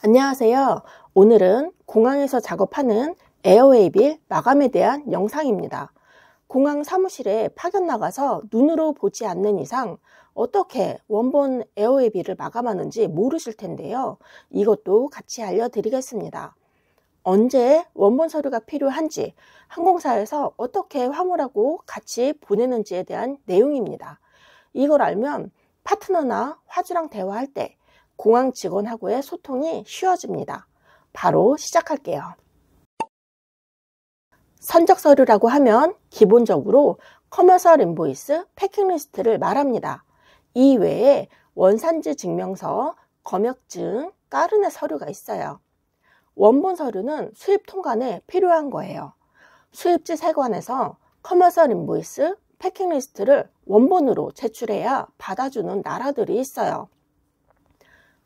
안녕하세요. 오늘은 공항에서 작업하는 에어웨이빌 마감에 대한 영상입니다. 공항 사무실에 파견 나가서 눈으로 보지 않는 이상 어떻게 원본 에어웨이빌을 마감하는지 모르실 텐데요. 이것도 같이 알려드리겠습니다. 언제 원본 서류가 필요한지, 항공사에서 어떻게 화물하고 같이 보내는지에 대한 내용입니다. 이걸 알면 파트너나 화주랑 대화할 때 공항 직원하고의 소통이 쉬워집니다. 바로 시작할게요. 선적 서류라고 하면 기본적으로 커머셜 인보이스, 패킹 리스트를 말합니다. 이 외에 원산지 증명서, 검역증, 까르네 서류가 있어요. 원본 서류는 수입 통관에 필요한 거예요. 수입지 세관에서 커머셜 인보이스, 패킹 리스트를 원본으로 제출해야 받아주는 나라들이 있어요.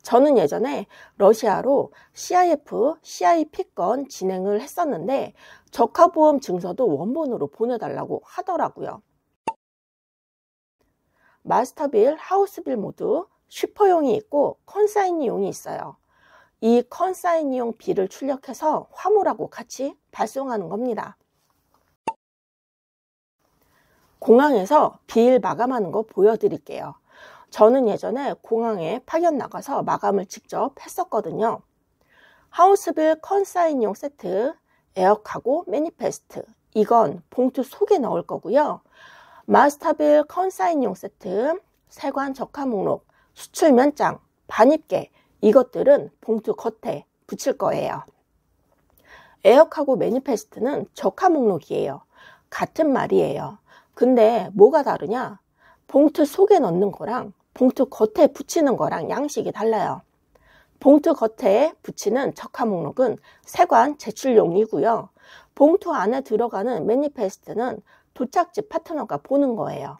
저는 예전에 러시아로 CIF, CIP 건 진행을 했었는데 적화보험 증서도 원본으로 보내달라고 하더라고요. 마스터빌, 하우스빌 모두 슈퍼용이 있고 컨사이니용이 있어요. 이 컨사이니용 빌을 출력해서 화물하고 같이 발송하는 겁니다. 공항에서 빌 마감하는 거 보여드릴게요. 저는 예전에 공항에 파견 나가서 마감을 직접 했었거든요. 하우스빌 컨사인용 세트, 에어카고 매니페스트, 이건 봉투 속에 넣을 거고요. 마스터빌 컨사인용 세트, 세관 적화 목록, 수출 면장, 반입계, 이것들은 봉투 겉에 붙일 거예요. 에어카고 매니페스트는 적화 목록이에요. 같은 말이에요. 근데 뭐가 다르냐? 봉투 속에 넣는 거랑 봉투 겉에 붙이는 거랑 양식이 달라요. 봉투 겉에 붙이는 적화 목록은 세관 제출용이고요. 봉투 안에 들어가는 매니페스트는 도착지 파트너가 보는 거예요.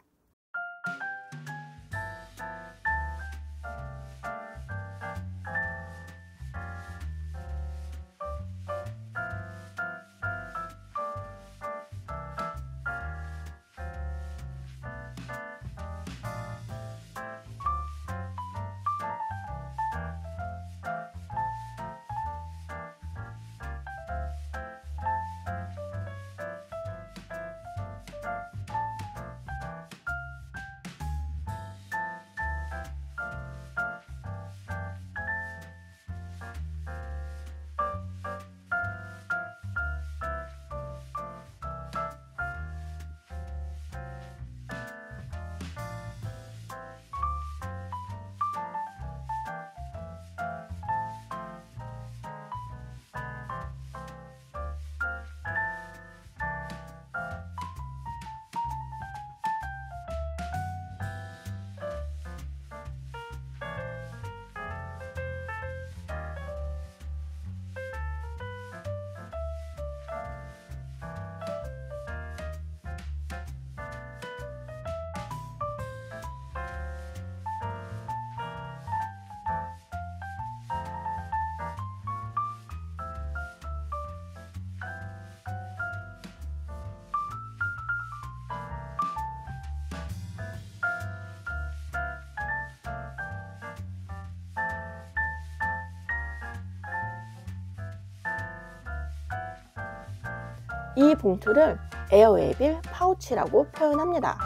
이 봉투를 에어웨이빌 파우치라고 표현합니다.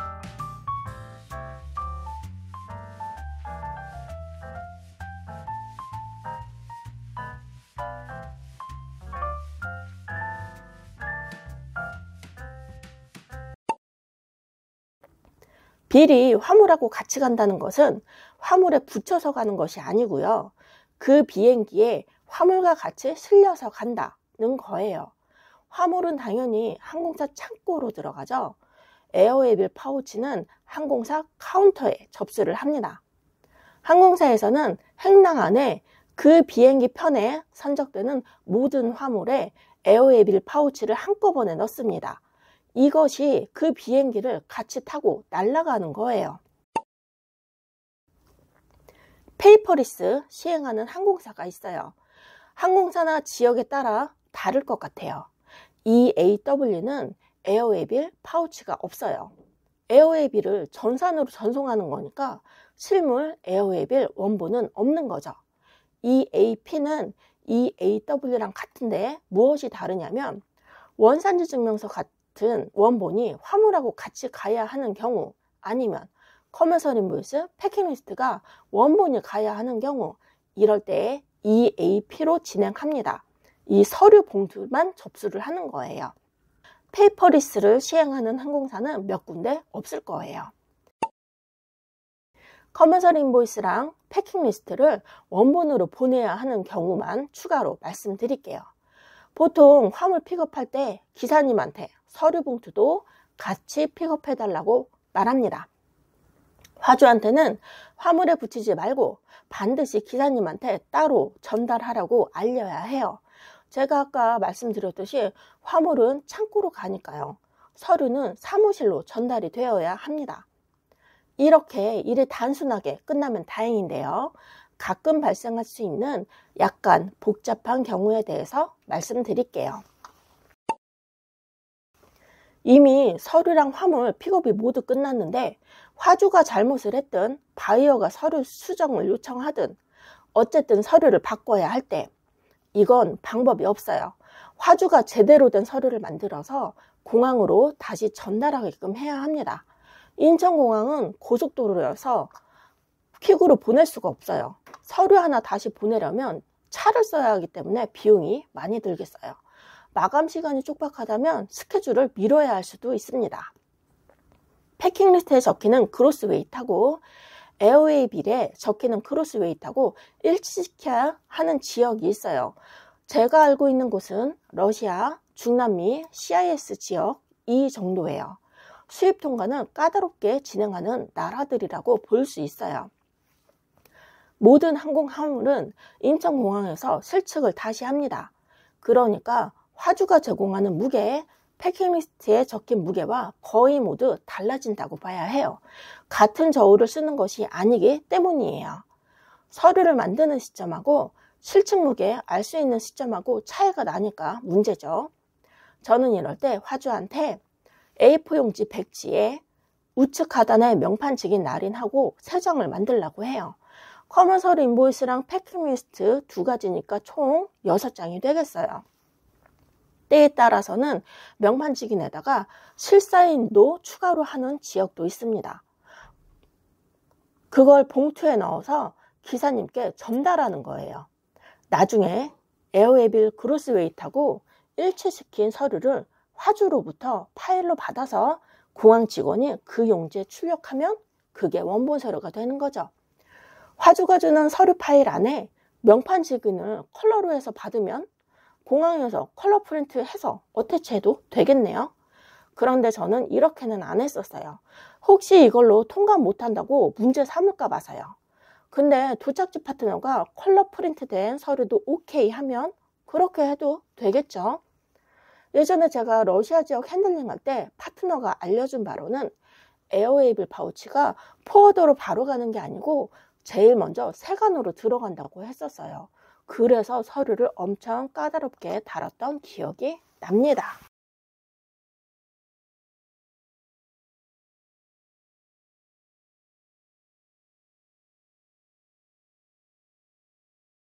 빌이 화물하고 같이 간다는 것은 화물에 붙여서 가는 것이 아니고요. 그 비행기에 화물과 같이 실려서 간다는 거예요. 화물은 당연히 항공사 창고로 들어가죠. 에어웨이빌 파우치는 항공사 카운터에 접수를 합니다. 항공사에서는 행랑 안에 그 비행기 편에 선적되는 모든 화물에 에어웨이빌 파우치를 한꺼번에 넣습니다. 이것이 그 비행기를 같이 타고 날아가는 거예요. 페이퍼리스 시행하는 항공사가 있어요. 항공사나 지역에 따라 다를 것 같아요. EAW는 에어웨이빌 파우치가 없어요. 에어웨이빌을 전산으로 전송하는 거니까 실물 에어웨이빌 원본은 없는 거죠. EAP는 EAW랑 같은데 무엇이 다르냐면 원산지 증명서 같은 원본이 화물하고 같이 가야 하는 경우, 아니면 커머셜 인보이스, 패킹리스트가 원본이 가야 하는 경우, 이럴 때 EAP로 진행합니다. 이 서류 봉투만 접수를 하는 거예요. 페이퍼리스를 시행하는 항공사는 몇 군데 없을 거예요. 커머셜 인보이스랑 패킹리스트를 원본으로 보내야 하는 경우만 추가로 말씀드릴게요. 보통 화물 픽업할 때 기사님한테 서류 봉투도 같이 픽업해 달라고 말합니다. 화주한테는 화물에 붙이지 말고 반드시 기사님한테 따로 전달하라고 알려야 해요. 제가 아까 말씀드렸듯이 화물은 창고로 가니까요. 서류는 사무실로 전달이 되어야 합니다. 이렇게 일이 단순하게 끝나면 다행인데요. 가끔 발생할 수 있는 약간 복잡한 경우에 대해서 말씀드릴게요. 이미 서류랑 화물 픽업이 모두 끝났는데 화주가 잘못을 했든 바이어가 서류 수정을 요청하든 어쨌든 서류를 바꿔야 할 때 이건 방법이 없어요. 화주가 제대로 된 서류를 만들어서 공항으로 다시 전달하게끔 해야 합니다. 인천공항은 고속도로여서 퀵으로 보낼 수가 없어요. 서류 하나 다시 보내려면 차를 써야 하기 때문에 비용이 많이 들겠어요. 마감 시간이 촉박하다면 스케줄을 미뤄야 할 수도 있습니다. 패킹리스트에 적히는 그로스 웨이트하고 에어웨이 빌에 적히는 크로스 웨이트하고 일치시켜야 하는 지역이 있어요. 제가 알고 있는 곳은 러시아, 중남미, CIS 지역 이 정도예요. 수입 통과는 까다롭게 진행하는 나라들이라고 볼 수 있어요. 모든 항공 화물은 인천공항에서 실측을 다시 합니다. 그러니까 화주가 제공하는 무게, 패킹리스트에 적힌 무게와 거의 모두 달라진다고 봐야 해요. 같은 저울을 쓰는 것이 아니기 때문이에요. 서류를 만드는 시점하고 실측 무게 알 수 있는 시점하고 차이가 나니까 문제죠. 저는 이럴 때 화주한테 A4 용지 100지에 우측 하단에 명판직인 날인하고 3장을 만들라고 해요. 커머셜 인보이스랑 패킹리스트 두 가지니까 총 6장이 되겠어요. 때에 따라서는 명판직인에다가 실사인도 추가로 하는 지역도 있습니다. 그걸 봉투에 넣어서 기사님께 전달하는 거예요. 나중에 에어웨이빌 그로스웨이트하고 일치시킨 서류를 화주로부터 파일로 받아서 공항 직원이 그 용지에 출력하면 그게 원본 서류가 되는 거죠. 화주가 주는 서류 파일 안에 명판직인을 컬러로 해서 받으면 공항에서 컬러 프린트 해서 어태치해도 되겠네요. 그런데 저는 이렇게는 안 했었어요. 혹시 이걸로 통과 못한다고 문제 삼을까 봐서요. 근데 도착지 파트너가 컬러 프린트 된 서류도 오케이 하면 그렇게 해도 되겠죠. 예전에 제가 러시아 지역 핸들링 할 때 파트너가 알려준 바로는 에어웨이빌 파우치가 포워더로 바로 가는 게 아니고 제일 먼저 세관으로 들어간다고 했었어요. 그래서 서류를 엄청 까다롭게 달았던 기억이 납니다.